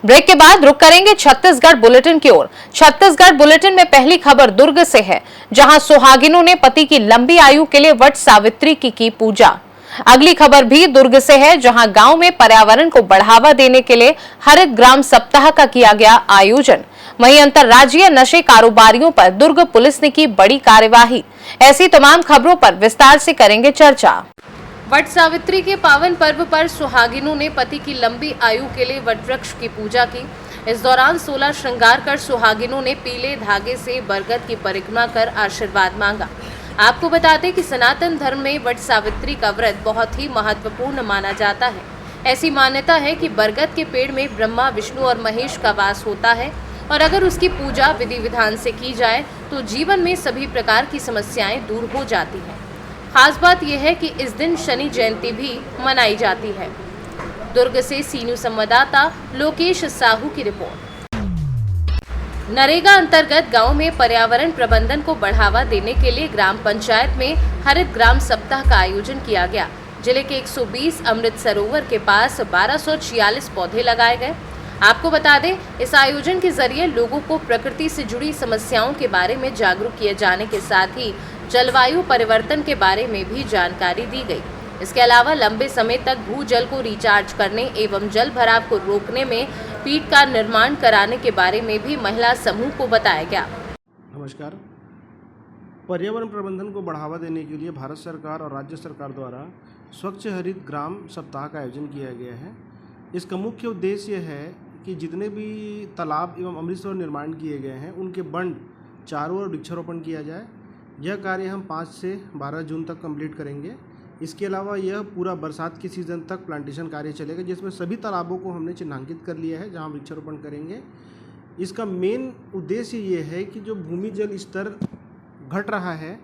Break के बाद रुक करेंगे छत्तीसगढ़ बुलेटिन की ओर। छत्तीसगढ़ बुलेटिन में पहली खबर दुर्ग से है, जहां सुहागिनों ने पति की लंबी आयु के लिए वट सावित्री की पूजा। अगली खबर भी दुर्ग से है, जहां गांव में पर्यावरण को बढ़ावा देने के लिए हरित ग्राम सप्ताह का किया गया आयोजन। वहीं अंतर्राज्यीय नशे कारोबारियों पर दुर्ग पुलिस ने की बड़ी कार्यवाही। ऐसी तमाम खबरों पर विस्तार से करेंगे चर्चा। वट सावित्री के पावन पर्व पर सुहागिनों ने पति की लंबी आयु के लिए वट वृक्ष की पूजा की। इस दौरान 16 श्रृंगार कर सुहागिनों ने पीले धागे से बरगद की परिक्रमा कर आशीर्वाद मांगा। आपको बता दें कि सनातन धर्म में वट सावित्री का व्रत बहुत ही महत्वपूर्ण माना जाता है। ऐसी मान्यता है कि बरगद के पेड़ में ब्रह्मा, विष्णु और महेश का वास होता है और अगर उसकी पूजा विधि विधान से की जाए तो जीवन में सभी प्रकार की समस्याएं दूर हो जाती हैं। खास बात यह है कि इस दिन शनि जयंती भी मनाई जाती है। दुर्ग से सी न्यूज संवाददाता लोकेश साहू की रिपोर्ट। नरेगा अंतर्गत गांव में पर्यावरण प्रबंधन को बढ़ावा देने के लिए ग्राम पंचायत में हरित ग्राम सप्ताह का आयोजन किया गया। जिले के 120 अमृत सरोवर के पास 1246 पौधे लगाए गए। आपको बता दें, इस आयोजन के जरिए लोगों को प्रकृति से जुड़ी समस्याओं के बारे में जागरूक किए जाने के साथ ही जलवायु परिवर्तन के बारे में भी जानकारी दी गई। इसके अलावा लंबे समय तक भूजल को रिचार्ज करने एवं जल भराव को रोकने में पीठ का निर्माण कराने के बारे में भी महिला समूह को बताया गया। नमस्कार। पर्यावरण प्रबंधन को बढ़ावा देने के लिए भारत सरकार और राज्य सरकार द्वारा स्वच्छ हरित ग्राम सप्ताह का आयोजन किया गया है। इसका मुख्य उद्देश्य है कि जितने भी तालाब एवं अमृत सरोवर निर्माण किए गए हैं उनके बंड चारों ओर वृक्षारोपण किया जाए। यह कार्य हम 5 से 12 जून तक कंप्लीट करेंगे। इसके अलावा यह पूरा बरसात की सीज़न तक प्लांटेशन कार्य चलेगा, जिसमें सभी तालाबों को हमने चिन्हांकित कर लिया है जहां वृक्षारोपण करेंगे। इसका मेन उद्देश्य ये है कि जो भूमि जल स्तर घट रहा है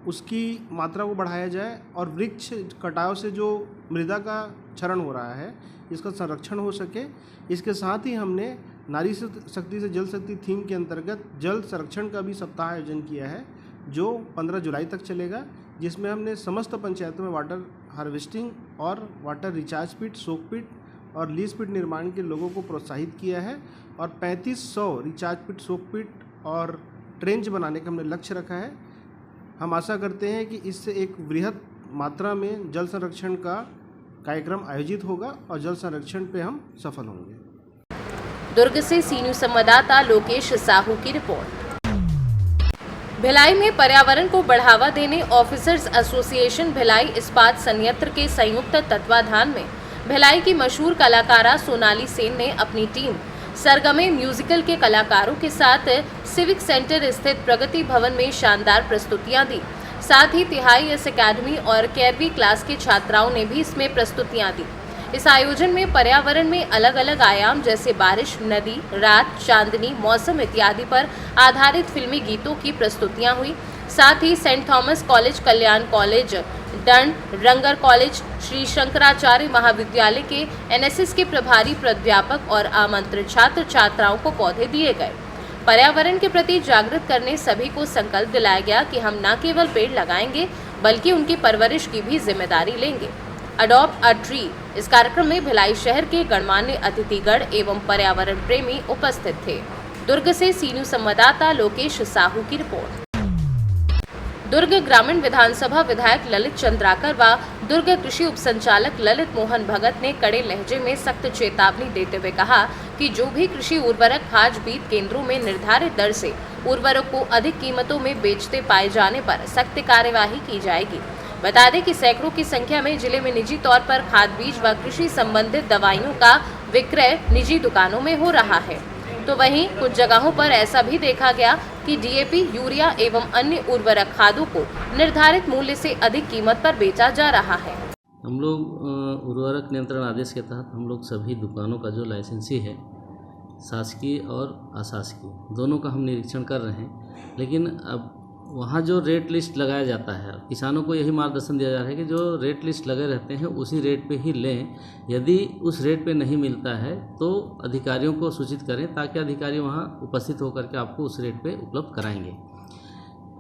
उसकी मात्रा को बढ़ाया जाए और वृक्ष कटाव से जो मृदा का क्षरण हो रहा है इसका संरक्षण हो सके। इसके साथ ही हमने नारी शक्ति से जल शक्ति थीम के अंतर्गत जल संरक्षण का भी सप्ताह आयोजन किया है, जो 15 जुलाई तक चलेगा, जिसमें हमने समस्त पंचायतों में वाटर हार्वेस्टिंग और वाटर रिचार्ज पिट, सोक पिट और लीज पिट निर्माण के लोगों को प्रोत्साहित किया है और 3500 रिचार्ज पिट, सोक पिट और ट्रेंच बनाने का हमने लक्ष्य रखा है। हम आशा करते हैं कि इससे एक वृहद मात्रा में जल संरक्षण का कार्यक्रम आयोजित होगा और जल संरक्षण पे हम सफल होंगे। दुर्ग से सी न्यूज संवाददाता लोकेश साहू की रिपोर्ट। भिलाई में पर्यावरण को बढ़ावा देने ऑफिसर्स एसोसिएशन भिलाई इस्पात संयंत्र के संयुक्त तत्वाधान में भिलाई की मशहूर कलाकारा सोनाली सेन ने अपनी टीम सरगमे म्यूजिकल के कलाकारों के साथ सिविक सेंटर स्थित प्रगति भवन में शानदार प्रस्तुतियां दी। साथ ही तिहाई एकेडमी और 11वीं क्लास के छात्राओं ने भी इसमें प्रस्तुतियां दी। इस आयोजन में पर्यावरण में अलग अलग आयाम जैसे बारिश, नदी, रात, चांदनी, मौसम इत्यादि पर आधारित फिल्मी गीतों की प्रस्तुतियां हुई। साथ ही सेंट थॉमस कॉलेज, कल्याण कॉलेज, दंड, रंगर कॉलेज, श्री शंकराचार्य महाविद्यालय के एनएसएस के प्रभारी प्राध्यापक और आमंत्रित छात्र छात्राओं को पौधे दिए गए। पर्यावरण के प्रति जागृत करने सभी को संकल्प दिलाया गया कि हम न केवल पेड़ लगाएंगे बल्कि उनकी परवरिश की भी जिम्मेदारी लेंगे। अडॉप्ट अ ट्री इस कार्यक्रम में भिलाई शहर के गणमान्य अतिथिगण एवं पर्यावरण प्रेमी उपस्थित थे। दुर्ग से सी न्यूज संवाददाता लोकेश साहू की रिपोर्ट। दुर्ग ग्रामीण विधानसभा विधायक ललित चंद्राकर व दुर्ग कृषि उप संचालक ललित मोहन भगत ने कड़े लहजे में सख्त चेतावनी देते हुए कहा कि जो भी कृषि उर्वरक खाद बीज केंद्रों में निर्धारित दर से उर्वरक को अधिक कीमतों में बेचते पाए जाने पर सख्त कार्यवाही की जाएगी। बता दें कि सैकड़ों की संख्या में जिले में निजी तौर पर खाद बीज व कृषि संबंधित दवाइयों का विक्रय निजी दुकानों में हो रहा है, तो वहीं कुछ जगहों पर ऐसा भी देखा गया कि डीएपी, यूरिया एवं अन्य उर्वरक खादों को निर्धारित मूल्य से अधिक कीमत पर बेचा जा रहा है। हम लोग उर्वरक नियंत्रण आदेश के तहत हम लोग सभी दुकानों का जो लाइसेंसी है, शासकीय और अशासकीय दोनों का हम निरीक्षण कर रहे हैं। लेकिन अब वहाँ जो रेट लिस्ट लगाया जाता है, किसानों को यही मार्गदर्शन दिया जा रहा है कि जो रेट लिस्ट लगे रहते हैं उसी रेट पे ही लें। यदि उस रेट पे नहीं मिलता है तो अधिकारियों को सूचित करें, ताकि अधिकारी वहाँ उपस्थित होकर के आपको उस रेट पे उपलब्ध कराएंगे।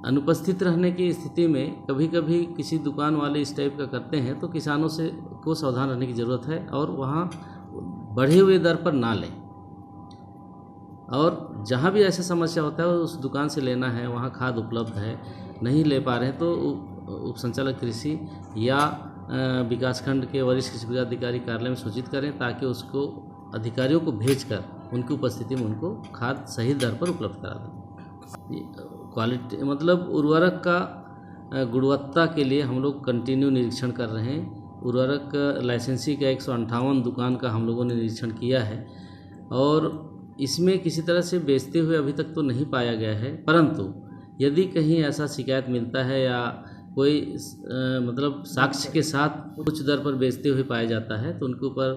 अनुपस्थित रहने की स्थिति में कभी कभी किसी दुकान वाले इस टाइप का करते हैं तो किसानों से को सावधान रहने की ज़रूरत है और वहाँ बढ़े हुए दर पर ना लें। और जहाँ भी ऐसा समस्या होता है उस दुकान से लेना है, वहाँ खाद उपलब्ध है, नहीं ले पा रहे हैं तो उप संचालक कृषि या विकासखंड के वरिष्ठ कृषि पदाधिकारी कार्यालय में सूचित करें ताकि उसको अधिकारियों को भेजकर उनकी उपस्थिति में उनको खाद सही दर पर उपलब्ध करा दें। क्वालिटी मतलब उर्वरक का गुणवत्ता के लिए हम लोग कंटिन्यू निरीक्षण कर रहे हैं। उर्वरक लाइसेंसी का 158 दुकान का हम लोगों ने निरीक्षण किया है और इसमें किसी तरह से बेचते हुए अभी तक तो नहीं पाया गया है, परंतु यदि कहीं ऐसा शिकायत मिलता है या कोई मतलब साक्ष्य के साथ उच्च दर पर बेचते हुए पाया जाता है तो उनके ऊपर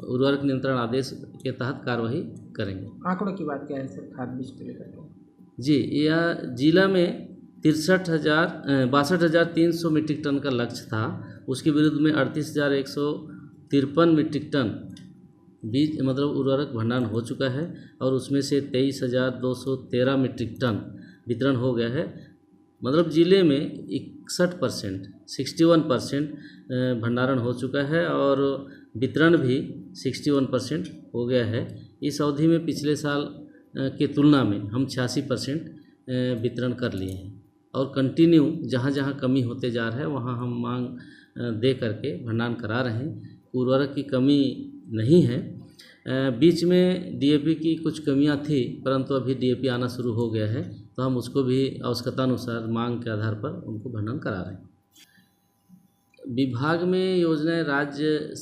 उर्वरक नियंत्रण आदेश के तहत कार्रवाई करेंगे। आंकड़ों की बात क्या है सर खाद बीज को लेकर के? जी, यह जिला में 62,300 मीट्रिक टन का लक्ष्य था, उसके विरुद्ध में 38,153 मीट्रिक टन बीज मतलब उर्वरक भंडारण हो चुका है और उसमें से 23,213 मीट्रिक टन वितरण हो गया है। मतलब जिले में 61% भंडारण हो चुका है और वितरण भी 61% हो गया है। इस अवधि में पिछले साल के तुलना में हम 86% वितरण कर लिए हैं और कंटिन्यू जहाँ जहाँ कमी होते जा रहा है वहाँ हम मांग दे करके भंडारण करा रहे हैं। उर्वरक की कमी नहीं है। बीच में डीएपी की कुछ कमियां थी, परंतु अभी डीएपी आना शुरू हो गया है तो हम उसको भी आवश्यकतानुसार मांग के आधार पर उनको भंडारण करा रहे हैं। विभाग में योजनाएं राज्य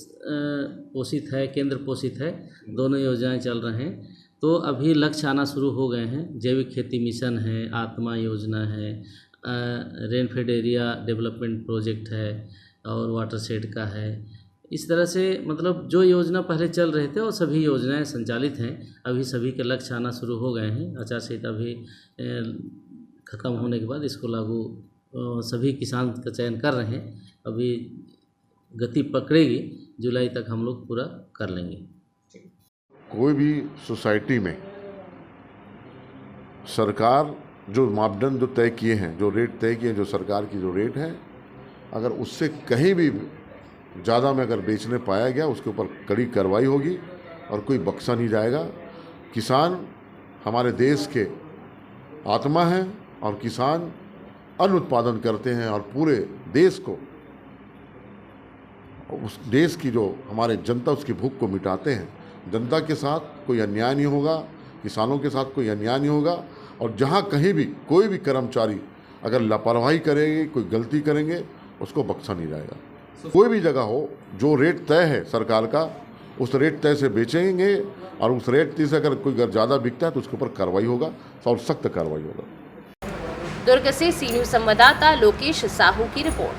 पोषित है, केंद्र पोषित है, दोनों योजनाएं चल रहे हैं। तो अभी लक्ष्य आना शुरू हो गए हैं। जैविक खेती मिशन है, आत्मा योजना है, रेनफेड एरिया डेवलपमेंट प्रोजेक्ट है और वाटर शेड का है। इस तरह से मतलब जो योजना पहले चल रहे थे वो सभी योजनाएं संचालित हैं। अभी सभी के लक्ष्य आना शुरू हो गए हैं। आचार संहिता भी ख़त्म होने के बाद इसको लागू सभी किसान का चयन कर रहे हैं। अभी गति पकड़ेगी, जुलाई तक हम लोग पूरा कर लेंगे। कोई भी सोसाइटी में सरकार जो मापदंड जो तय किए हैं, जो रेट तय किए हैं, जो सरकार की जो रेट है, अगर उससे कहीं भी ज़्यादा में अगर बेचने पाया गया उसके ऊपर कड़ी कार्रवाई होगी और कोई बख्शा नहीं जाएगा। किसान हमारे देश के आत्मा हैं और किसान अन्न उत्पादन करते हैं और पूरे देश को, उस देश की जो हमारे जनता उसकी भूख को मिटाते हैं। जनता के साथ कोई अन्याय नहीं होगा, किसानों के साथ कोई अन्याय नहीं होगा और जहाँ कहीं भी कोई भी कर्मचारी अगर लापरवाही करेंगे, कोई गलती करेंगे, उसको बख्शा नहीं जाएगा। कोई भी जगह हो, जो रेट तय है सरकार का, उस रेट तय से बेचेंगे और उस रेट से अगर कोई ज़्यादा बिकता है तो उसके ऊपर कार्रवाई होगा और सख्त कार्रवाई होगा। दुर्ग से सी न्यूज़ संवाददाता लोकेश साहू की रिपोर्ट।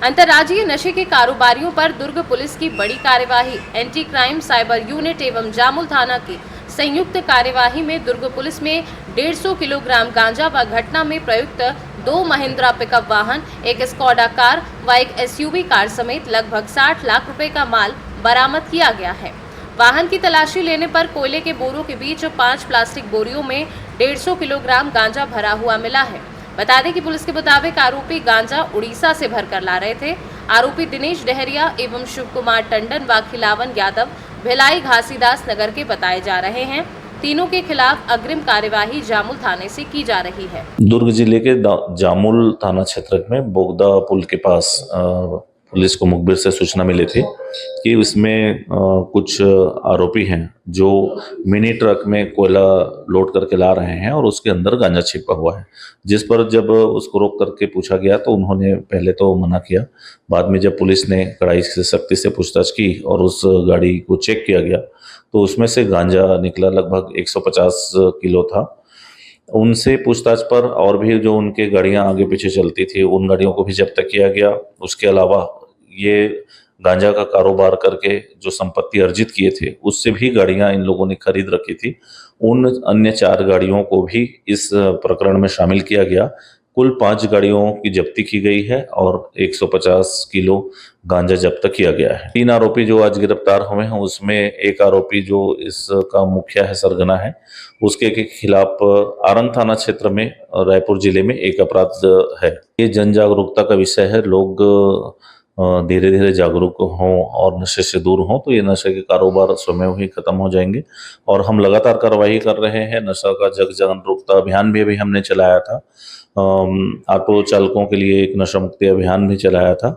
अंतर्राज्यीय नशे के कारोबारियों पर दुर्ग पुलिस की बड़ी कार्यवाही। एंटी क्राइम साइबर यूनिट एवं जामुल थाना की संयुक्त कार्यवाही में दुर्ग पुलिस में 150 किलोग्राम गांजा व घटना में प्रयुक्त 2 महिंद्रा पिकअप वाहन, एक स्कोडा कार व एक एसयूवी कार समेत लगभग 60 लाख रुपए का माल बरामद किया गया है। वाहन की तलाशी लेने पर कोयले के बोरों के बीच 5 प्लास्टिक बोरियों में 150 किलोग्राम गांजा भरा हुआ मिला है। बता दें कि पुलिस के मुताबिक आरोपी गांजा उड़ीसा से भरकर ला रहे थे। आरोपी दिनेश डहरिया एवं शिव कुमार टंडन व खिलावन यादव भिलाई घासीदास नगर के बताए जा रहे हैं। तीनों के खिलाफ अग्रिम कार्यवाही जामुल थाने से की जा रही है। दुर्ग जिले के जामुल थाना क्षेत्र में बोगदा पुल के पास पुलिस को मुखबिर से सूचना मिली थी कि उसमें कुछ आरोपी हैं जो मिनी ट्रक में कोयला लोड करके ला रहे हैं और उसके अंदर गांजा छिपा हुआ है। जिस पर जब उसको रोक करके पूछा गया तो उन्होंने पहले तो मना किया। बाद में जब पुलिस ने कड़ाई से सख्ती से पूछताछ की और उस गाड़ी को चेक किया गया तो उसमें से गांजा निकला, लगभग 150 किलो था। उनसे पूछताछ पर और भी जो उनके गाड़ियां आगे पीछे चलती थी उन गाड़ियों को भी जब्त किया गया। उसके अलावा ये गांजा का कारोबार करके जो संपत्ति अर्जित किए थे उससे भी गाड़ियां इन लोगों ने खरीद रखी थी। उन अन्य 4 गाड़ियों को भी इस प्रकरण में शामिल किया गया। कुल 5 गाड़ियों की जब्ती की गई है और 150 किलो गांजा जब्त किया गया है। 3 आरोपी जो आज गिरफ्तार हुए हैं उसमें एक आरोपी जो इसका मुखिया है, सरगना है, उसके के खिलाफ आरंग थाना क्षेत्र में रायपुर जिले में एक अपराध है। ये जन जागरूकता का विषय है। लोग धीरे धीरे जागरूक हों और नशे से दूर हों तो ये नशे के कारोबार स्वयं ही खत्म हो जाएंगे। और हम लगातार कार्रवाई कर रहे हैं। नशा का जग जागरूकता अभियान भी अभी हमने चलाया था। ऑटो चालकों के लिए एक नशा मुक्ति अभियान भी चलाया था।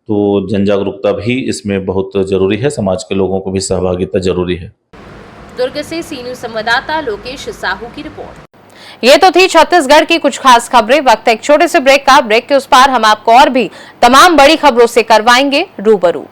तो जन जागरूकता भी इसमें बहुत जरूरी है। समाज के लोगों को भी सहभागिता जरूरी है। दुर्ग से सी न्यूज संवाददाता लोकेश साहू की रिपोर्ट। ये तो थी छत्तीसगढ़ की कुछ खास खबरें। वक्त है एक छोटे से ब्रेक का। ब्रेक के उस पार हम आपको और भी तमाम बड़ी खबरों से करवाएंगे रूबरू।